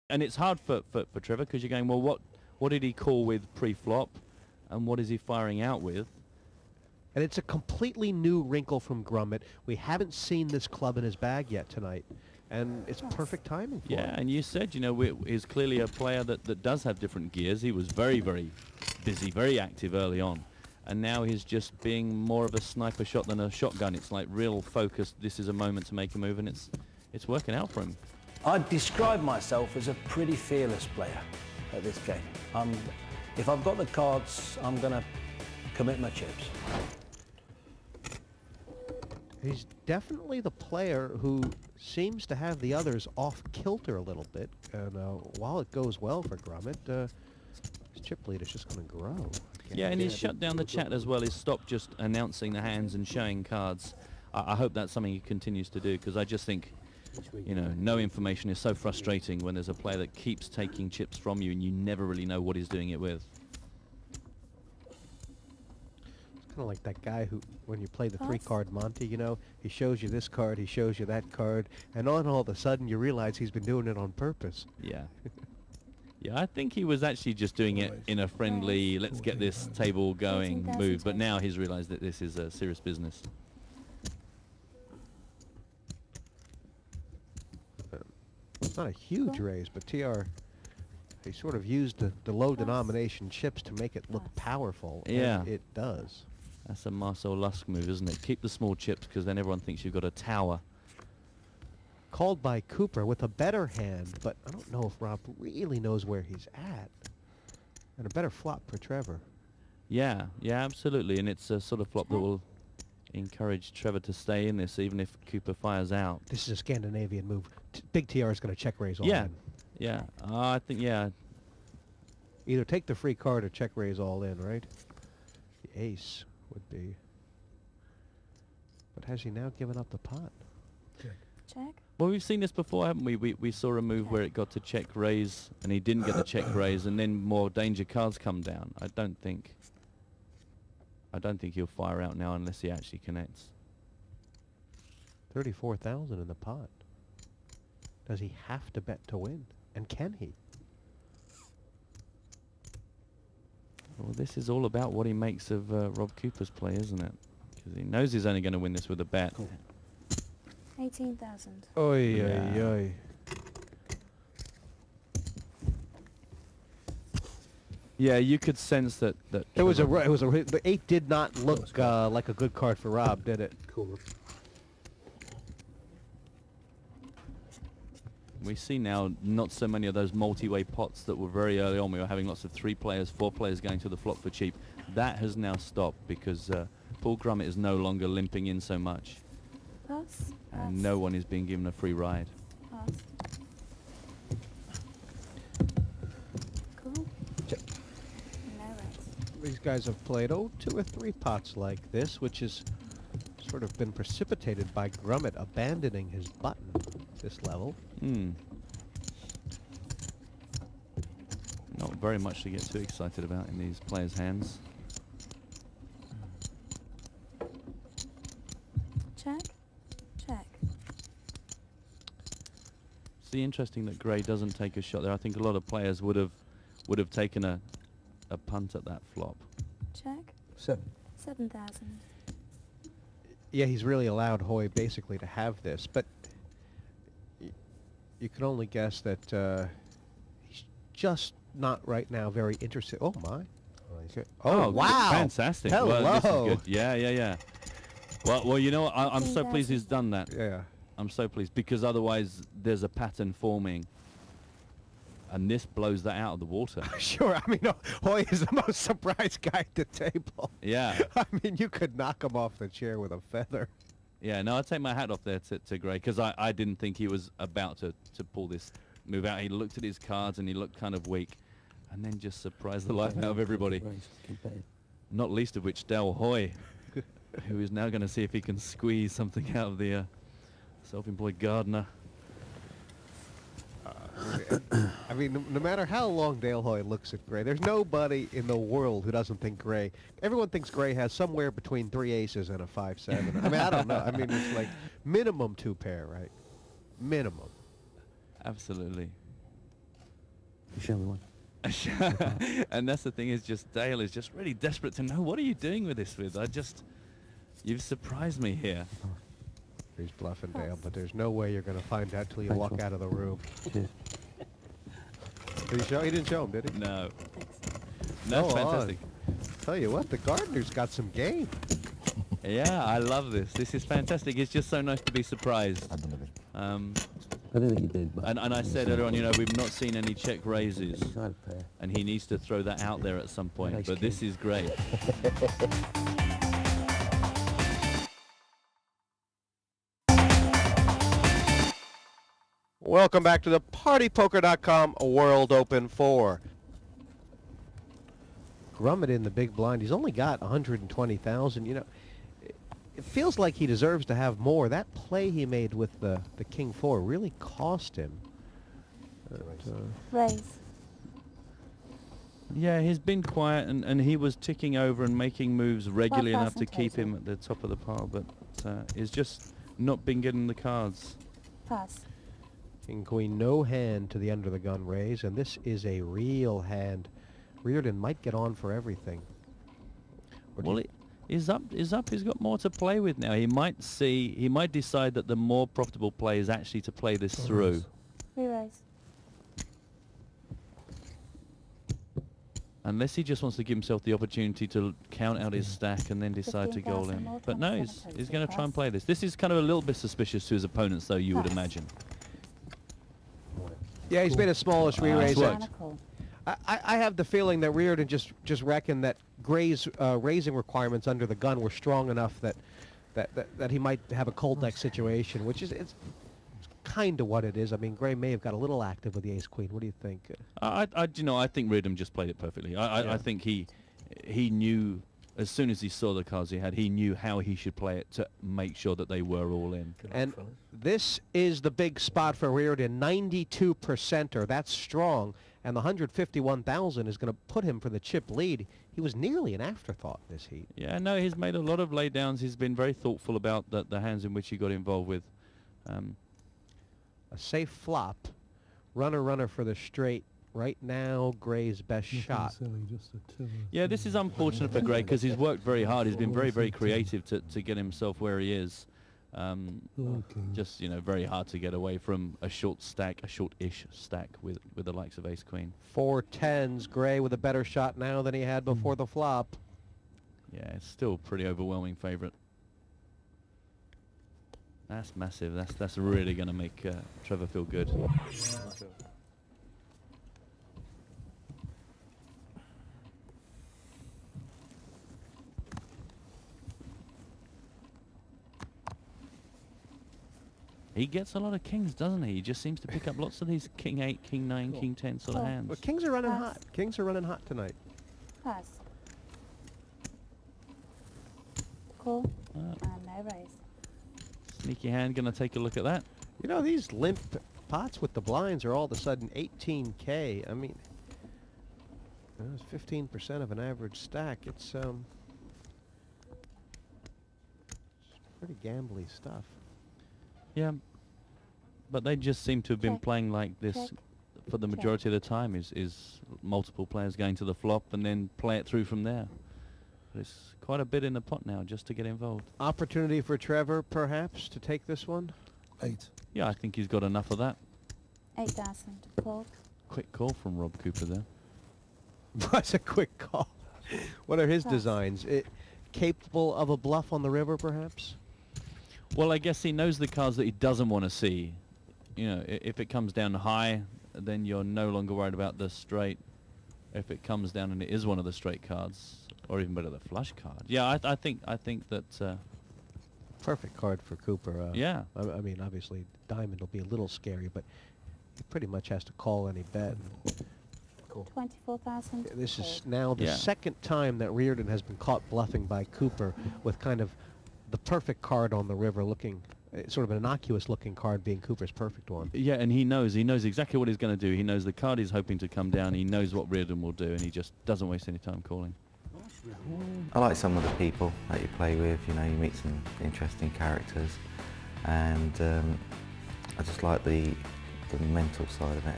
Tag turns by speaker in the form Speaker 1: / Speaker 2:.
Speaker 1: and it's hard for Trevor, because you're going, well, what did he call with pre-flop, and what is he firing out with?
Speaker 2: And it's a completely new wrinkle from Grummet. We haven't seen this club in his bag yet tonight, and it's perfect timing for him.
Speaker 1: Yeah, and you said, you know, he's clearly a player that does have different gears. He was very, very busy, very active early on, and now he's just being more of a sniper shot than a shotgun. It's like real focus. This is a moment to make a move, and it's working out for him.
Speaker 3: I'd describe myself as a pretty fearless player at this game. If I've got the cards, I'm going to commit my chips.
Speaker 2: He's definitely the player who seems to have the others off kilter a little bit. And while it goes well for Grummet, his chip lead is just going to grow.
Speaker 1: Yeah, and he's shut down the chat as well. He's stopped just announcing the hands and showing cards. I hope that's something he continues to do, because I just think, you know, no information is so frustrating when there's a player that keeps taking chips from you and you never really know what he's doing it with.
Speaker 2: Kind of like that guy who, when you play the three-card Monty, you know, he shows you this card, he shows you that card, and all of a sudden you realize he's been doing it on purpose.
Speaker 1: Yeah. Yeah, I think he was actually just doing it in a friendly, let's get this table going move, but now he's realized that this is a serious business.
Speaker 2: It's not a huge raise, but TR, he sort of used the low denomination chips to make it look powerful.
Speaker 1: Yeah.
Speaker 2: And it does.
Speaker 1: That's a Marcel Lusk move, isn't it? Keep the small chips, because then everyone thinks you've got a tower.
Speaker 2: Called by Cooper with a better hand, but I don't know if Rob really knows where he's at. And a better flop for Trevor.
Speaker 1: Yeah, yeah, absolutely. And it's a sort of flop that will encourage Trevor to stay in this, even if Cooper fires out.
Speaker 2: This is a Scandinavian move. Big TR is going to check raise all in.
Speaker 1: Yeah. I think, yeah.
Speaker 2: Either take the free card or check raise all in, right? The ace would be. But has he now given up the pot?
Speaker 4: Check.
Speaker 1: Well, we've seen this before, haven't we? We saw a move where it got to check raise, and he didn't get the check raise, and then more danger cards come down. I don't think he'll fire out now unless he actually connects.
Speaker 2: 34,000 in the pot. Does he have to bet to win? And can he?
Speaker 1: Well, this is all about what he makes of Rob Cooper's play, isn't it? Because he knows he's only going to win this with a bet.
Speaker 4: 18,000.
Speaker 2: Oy, oy, oy.
Speaker 1: Yeah, you could sense that.
Speaker 2: It was the 8 did not look like a good card for Rob, did it?
Speaker 3: Cool.
Speaker 1: We see now not so many of those multi-way pots that were very early on. We were having lots of 3 players, 4 players going to the flop for cheap. That has now stopped because Paul Grummet is no longer limping in so much.
Speaker 4: Pass.
Speaker 1: And no one is being given a free ride.
Speaker 4: Pass. Cool.
Speaker 2: Check.
Speaker 4: No raise.
Speaker 2: These guys have played 2 or 3 pots like this, which has sort of been precipitated by Grummet abandoning his button this level.
Speaker 1: Not very much to get too excited about in these players' hands.
Speaker 4: Check. Check.
Speaker 1: See, interesting that Gray doesn't take a shot there. I think a lot of players would have taken a punt at that flop.
Speaker 4: Check. 7,000.
Speaker 2: Yeah, he's really allowed Hoy basically to have this, but you can only guess that he's just not right now very interested. Oh my! Oh wow!
Speaker 1: Fantastic!
Speaker 2: Hello.
Speaker 1: Well, this is good. Yeah. Well, you know what? I'm so pleased he's done that.
Speaker 2: Yeah.
Speaker 1: I'm so pleased, because otherwise there's a pattern forming, and this blows that out of the water.
Speaker 2: Sure. I mean, Hoy is the most surprised guy at the table.
Speaker 1: Yeah.
Speaker 2: I mean, you could knock him off the chair with a feather.
Speaker 1: Yeah, no, I take my hat off there to Gray, because I didn't think he was about to pull this move out. He looked at his cards and he looked kind of weak, and then just surprised the life out of everybody. Not least of which Del Hoy, who is now going to see if he can squeeze something out of the self-employed gardener.
Speaker 2: I mean, no matter how long Dale Hoy looks at Gray, there's nobody in the world who doesn't think Gray. Everyone thinks Gray has somewhere between 3 aces and a 5-7. I mean, I don't know. I mean, it's like minimum 2 pair, right? Minimum.
Speaker 1: Absolutely.
Speaker 5: show me one.
Speaker 1: And that's the thing, is just Dale is just really desperate to know, what are you doing with this with? You've surprised me here.
Speaker 2: He's bluffing, Dale, but there's no way you're going to find out till you walk out of the room.
Speaker 5: Cheers.
Speaker 2: Did he show? He didn't show him, did he?
Speaker 1: No. That's fantastic.
Speaker 2: Tell you what, the gardener's got some game.
Speaker 1: Yeah, I love this. This is fantastic. It's just so nice to be surprised.
Speaker 5: I don't know. I didn't think you did. But
Speaker 1: and I said earlier on, you know, we've not seen any check raises,
Speaker 5: He's not a pair.
Speaker 1: and he needs to throw that out there at some point.
Speaker 5: Nice
Speaker 1: But this is great.
Speaker 2: Welcome back to the PartyPoker.com World Open 4. Grummett in the big blind. He's only got 120,000. You know, it feels like he deserves to have more. That play he made with the King 4 really cost him.
Speaker 4: Raise.
Speaker 1: Yeah, he's been quiet, and he was ticking over and making moves regularly enough to keep him at the top of the pile, but he's just not been getting the cards.
Speaker 4: Pass.
Speaker 2: King Queen, no hand to the under the gun raise, and this is a real hand. Reardon might get on for everything.
Speaker 1: Well, he's up. He's got more to play with now. He might decide that the more profitable play is actually to play this through.
Speaker 4: Re-raise.
Speaker 1: Unless he just wants to give himself the opportunity to count out his stack and then decide to go all
Speaker 4: 15,000
Speaker 1: in.
Speaker 4: more,
Speaker 1: But no,
Speaker 4: 27
Speaker 1: he's going to try and
Speaker 4: pass.
Speaker 1: play this. This is kind of a little bit suspicious to his opponents, though, you would
Speaker 4: Pass.
Speaker 1: imagine.
Speaker 2: Yeah, he's made a smallish re-raise.
Speaker 1: worked.
Speaker 4: Mechanical.
Speaker 2: I have the feeling that Reardon just reckoned that Gray's raising requirements under the gun were strong enough that he might have a cold deck situation, which is it's kind of what it is. I mean, Gray may have got a little active with the ace queen. What do you think?
Speaker 1: I think Reardon just played it perfectly. I think he knew, as soon as he saw the cards he had, he knew how he should play it to make sure that they were all in.
Speaker 2: And this is the big spot for Reardon, 92%er. That's strong. And the 151,000 is going to put him for the chip lead. He was nearly an afterthought this heat.
Speaker 1: Yeah, no, he's made a lot of laydowns. He's been very thoughtful about the hands in which he got involved with.
Speaker 2: A safe flop. Runner for the straight. Right now, Gray's best shot.
Speaker 1: Yeah, this is unfortunate for Gray because he's worked very hard. He's been very, very creative to get himself where he is. Just, you know, very hard to get away from a short-ish stack with the likes of ace queen.
Speaker 2: 4 tens. Gray with a better shot now than he had before the flop.
Speaker 1: Yeah, it's still a pretty overwhelming favorite. That's massive. That's really going to make Trevor feel good. He gets a lot of kings, doesn't he? He just seems to pick up lots of these king 8, king 9, king 10 sort of hands.
Speaker 2: Well, kings are running
Speaker 4: Pass.
Speaker 2: hot. Kings are running hot tonight.
Speaker 4: Pass. Call. And no raise.
Speaker 1: Sneaky hand, going to take a look at that.
Speaker 2: You know, these limp pots with the blinds are all of a sudden 18K. I mean, it's 15% of an average stack. It's pretty gambly stuff.
Speaker 1: Yeah, but they just seem to have been
Speaker 4: Check.
Speaker 1: playing like this
Speaker 4: Check.
Speaker 1: for the majority of the time, is multiple players going to the flop and then play it through from there. There's quite a bit in the pot now just to get involved.
Speaker 2: Opportunity for Trevor, perhaps, to take this one?
Speaker 5: 8.
Speaker 1: Yeah, I think he's got enough of that.
Speaker 4: 8,000. Call.
Speaker 1: Quick call from Rob Cooper there.
Speaker 2: That's a quick call. What are his
Speaker 4: Pass.
Speaker 2: designs? Capable of a bluff on the river, perhaps?
Speaker 1: Well, I guess he knows the cards that he doesn't want to see. You know, if it comes down high, then you're no longer worried about the straight. If it comes down and it is one of the straight cards, or even better, the flush card. Yeah, I think that.
Speaker 2: Perfect card for Cooper.
Speaker 1: Yeah.
Speaker 2: I mean, obviously, diamond will be a little scary, but he pretty much has to call any bet.
Speaker 4: 24,000.
Speaker 2: This is
Speaker 4: Called.
Speaker 2: now the
Speaker 1: Yeah.
Speaker 2: second time that Reardon has been caught bluffing by Cooper with kind of the perfect card on the river, looking sort of an innocuous-looking card being Cooper's perfect one.
Speaker 1: Yeah, and he knows exactly what he's going to do. He knows the card he's hoping to come down. He knows what Reardon will do, and he just doesn't waste any time calling.
Speaker 6: I like some of the people that you play with. You know, you meet some interesting characters, and I just like the mental side of it.